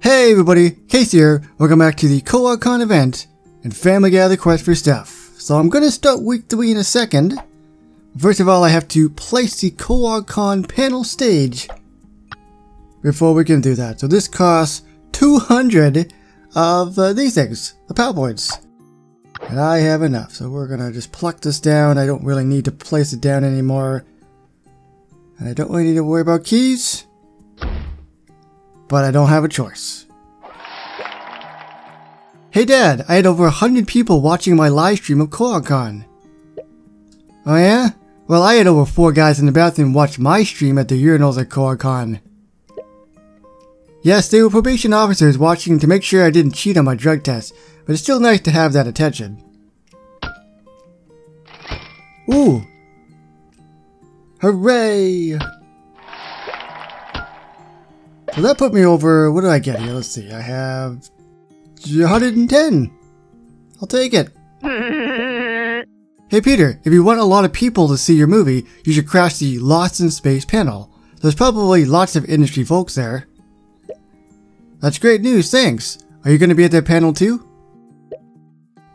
Hey everybody, Case here. Welcome back to the Quahog event and Family Gather Quest for Stuff. So I'm going to start week 3 in a second. First of all, I have to place the Quahog panel stage before we can do that. So this costs 200 of these things, the PowerPoints. And I have enough, so we're going to just pluck this down. I don't really need to place it down anymore. And I don't really need to worry about keys. But I don't have a choice. Hey Dad, I had over 100 people watching my live stream of Quahog. Oh yeah? Well, I had over 4 guys in the bathroom watch my stream at the urinals at Quahog. Yes, they were probation officers watching to make sure I didn't cheat on my drug test, but it's still nice to have that attention. Ooh! Hooray! So that put me over, what do I get here? Let's see, I have 110. I'll take it. Hey Peter, if you want a lot of people to see your movie, you should crash the Lost in Space panel. There's probably lots of industry folks there. That's great news, thanks. Are you going to be at that panel too?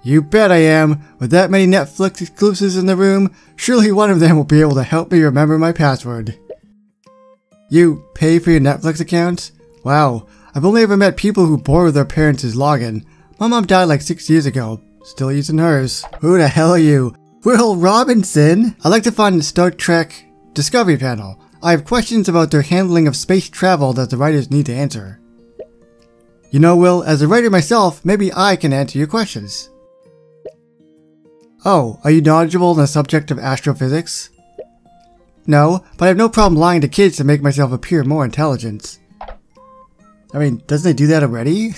You bet I am. With that many Netflix exclusives in the room, surely one of them will be able to help me remember my password. You pay for your Netflix account? Wow, I've only ever met people who borrow their parents' login. My mom died like 6 years ago, still using hers. Who the hell are you? Will Robinson? I'd like to find the Star Trek Discovery panel. I have questions about their handling of space travel that the writers need to answer. You know, Will, as a writer myself, maybe I can answer your questions. Oh, are you knowledgeable on the subject of astrophysics? No, but I have no problem lying to kids to make myself appear more intelligent. I mean, doesn't they do that already?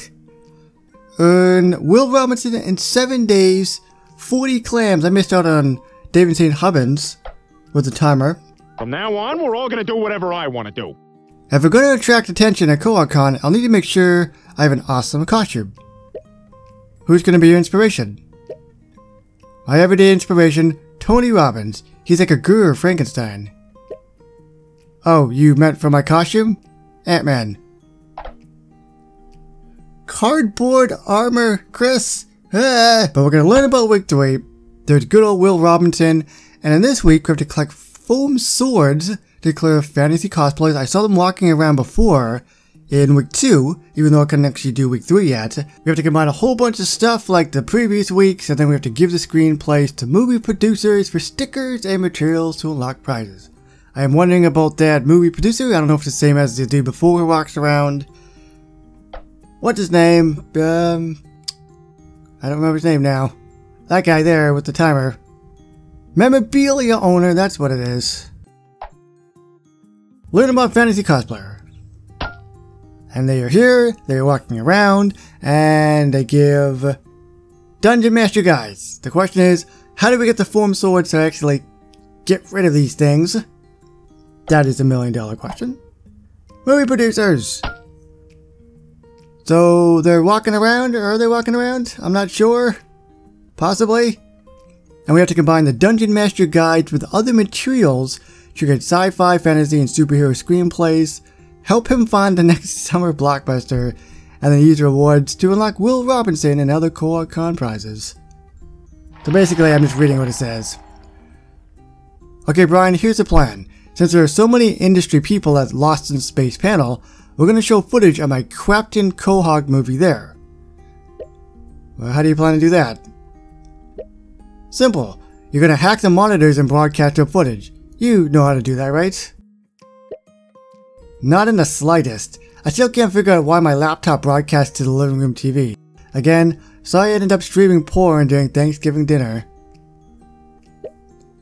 Earn Will Robinson in 7 days, 40 clams. I missed out on David St. Hubbins with the timer. From now on, we're all gonna do whatever I want to do. If we're going to attract attention at Quahog, I'll need to make sure I have an awesome costume. Who's going to be your inspiration? My everyday inspiration, Tony Robbins. He's like a guru of Frankenstein. Oh, you meant for my costume? Ant-Man. Cardboard armor, Chris. But we're going to learn about week 3. There's good old Will Robinson. And in this week, we have to collect foam swords to clear fantasy cosplays. I saw them walking around before in week 2, even though I couldn't actually do week 3 yet. We have to combine a whole bunch of stuff like the previous weeks, and then we have to give the screenplays to movie producers for stickers and materials to unlock prizes. I am wondering about that movie producer. I don't know if it's the same as the dude before who walks around. What's his name? I don't remember his name now. That guy there with the timer. Memorabilia owner, that's what it is. Learn about fantasy cosplayer. And they are here, they are walking around, and they give Dungeon Master guides. The question is, how do we get the foam swords to actually get rid of these things? That is the $1 million question. Movie producers. So they're walking around, or are they walking around? I'm not sure. Possibly. And we have to combine the Dungeon Master guides with other materials to get sci-fi, fantasy, and superhero screenplays, help him find the next summer blockbuster, and then use rewards to unlock Will Robinson and other Quahog prizes. So basically, I'm just reading what it says. Okay, Brian, here's the plan. Since there are so many industry people at Lost in Space panel, we're going to show footage of my Captain Quahog movie there. Well, how do you plan to do that? Simple. You're going to hack the monitors and broadcast your footage. You know how to do that, right? Not in the slightest. I still can't figure out why my laptop broadcasts to the living room TV. Again, sorry I ended up streaming porn during Thanksgiving dinner.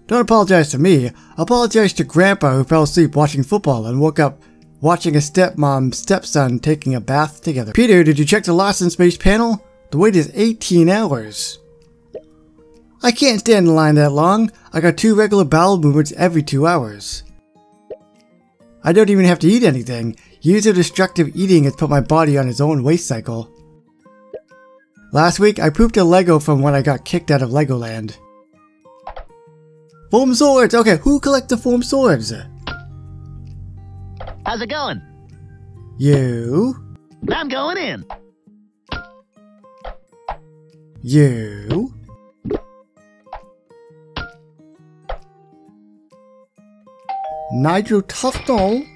Don't apologize to me. Apologize to Grandpa who fell asleep watching football and woke up watching a stepson taking a bath together. Peter, did you check the Lost in Space panel? The wait is 18 hours. I can't stand in line that long. I got 2 regular bowel movements every 2 hours. I don't even have to eat anything. Years of destructive eating has put my body on its own waste cycle. Last week, I pooped a Lego from when I got kicked out of Legoland. Foam swords! Okay, who collects the foam swords? How's it going? You? I'm going in. You. Nigel Tufnell.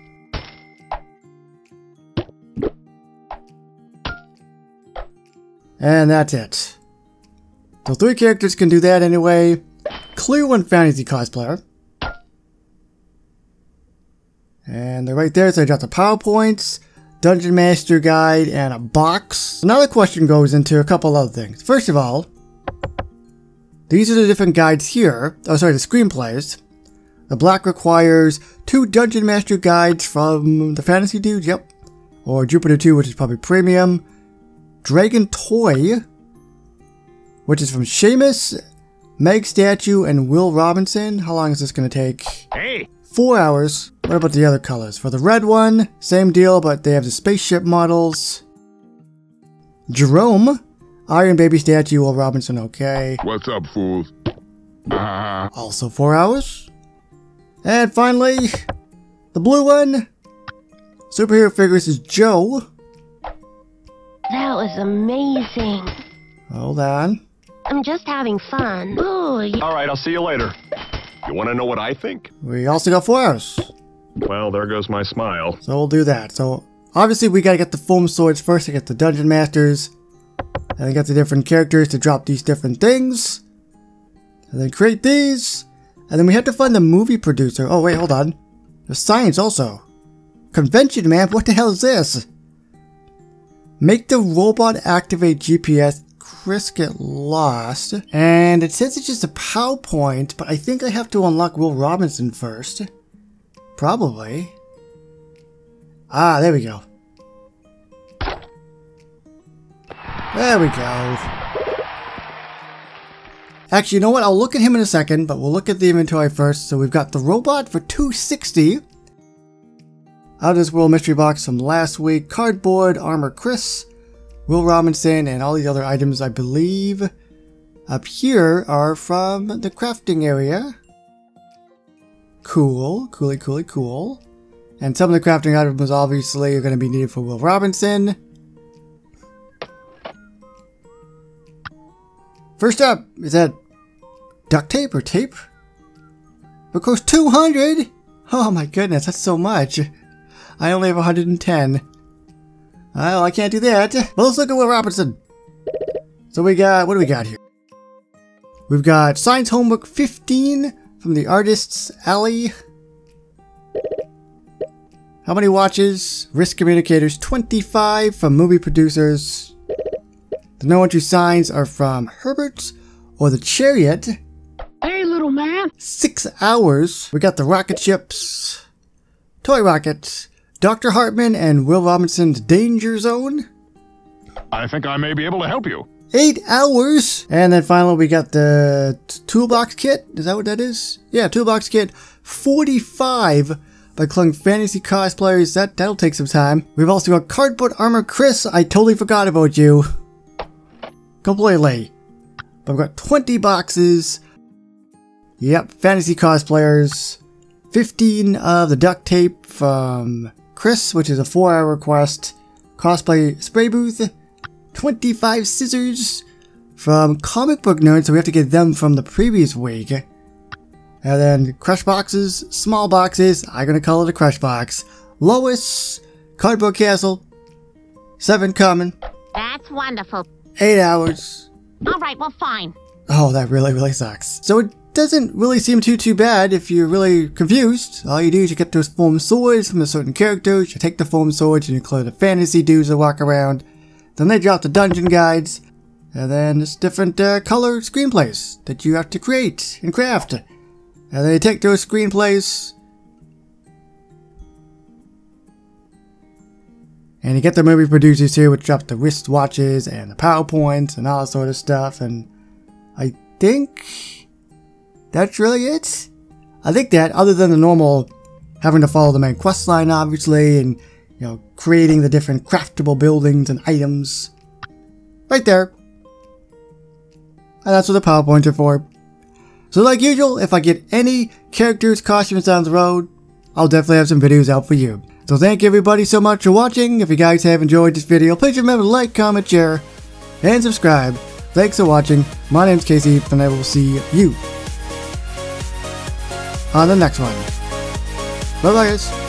And that's it. So 3 characters can do that anyway. Clear one fantasy cosplayer. And they're right there, so I got the PowerPoints, Dungeon Master Guide, and a box. Another question goes into a couple other things. First of all, these are the different guides here. Oh, sorry, the screenplays. The black requires 2 Dungeon Master Guides from the Fantasy Dude, yep. Or Jupiter 2, which is probably premium. Dragon Toy, which is from Seamus, Meg Statue, and Will Robinson. How long is this going to take? Hey! 4 hours. What about the other colors? For the red one, same deal, but they have the spaceship models. Jerome, Iron Baby Statue, Will Robinson, okay. What's up, fools? Also 4 hours. And finally, the blue one, Superhero Figures is Joe. That was amazing. Hold on. I'm just having fun. Ooh, All right, I'll see you later. You want to know what I think? We also got 4 hours. Well, there goes my smile. So we'll do that. So obviously we gotta get the foam swords first to get the Dungeon Masters. And then get the different characters to drop these different things. And then create these. And then we have to find the movie producer. Oh wait, hold on. There's science also. Convention map, what the hell is this? Make the robot activate GPS. Chris get lost. And it says it's just a PowerPoint, but I think I have to unlock Will Robinson first. Probably. Ah, there we go. There we go. Actually, you know what? I'll look at him in a second, but we'll look at the inventory first. So we've got the robot for $260. Out of this World Mystery Box from last week. Cardboard, Armor Chris, Will Robinson, and all these other items, I believe, up here are from the crafting area. Cool. Cool. And some of the crafting items obviously are going to be needed for Will Robinson. First up, is that duct tape or tape? It costs 200! Oh my goodness, that's so much. I only have 110. Well, I can't do that. But let's look at Will Robinson. So we got, what do we got here? We've got Science Homework 15 from the Artist's Alley. How many watches? Risk Communicators 25 from Movie Producers. The no entry signs are from Herbert or the Chariot. Hey, little man. 6 hours. We got the rocket ships. Toy Rocket. Dr. Hartman and Will Robinson's Danger Zone. I think I may be able to help you. 8 hours. And then finally we got the Toolbox Kit. Is that what that is? Yeah, Toolbox Kit 45 by Clung Fantasy Cosplayers. That'll take some time. We've also got Cardboard Armor Chris. I totally forgot about you. Completely. But we've got 20 boxes. Yep, Fantasy Cosplayers. 15 of the duct tape from Chris, which is a 4-hour quest. Cosplay Spray Booth. 25 scissors from Comic Book Nerd, so we have to get them from the previous week. And then Crush Boxes, small boxes, I'm gonna call it a Crush Box. Lois, Cardboard Castle, 7 common. that's wonderful. 8 hours. All right, well, fine. Oh, that really sucks. So it doesn't really seem too bad if you're really confused. All you do is you get those foam swords from a certain characters, you take the foam swords and you clear the fantasy dudes that walk around. Then they drop the dungeon guides, and then it's different color screenplays that you have to create and craft. And they take those screenplays, and you get the movie producers here, which drop the wristwatches and the PowerPoints and all that sort of stuff. And I think that's really it. I think that, other than the normal having to follow the main quest line, obviously, and you know, creating the different craftable buildings and items. Right there. And that's what the PowerPoints are for. So like usual, if I get any characters, costumes down the road, I'll definitely have some videos out for you. So thank you everybody so much for watching. If you guys have enjoyed this video, please remember to like, comment, share, and subscribe. Thanks for watching. My name's Casey, and I will see you on the next one. Bye bye guys.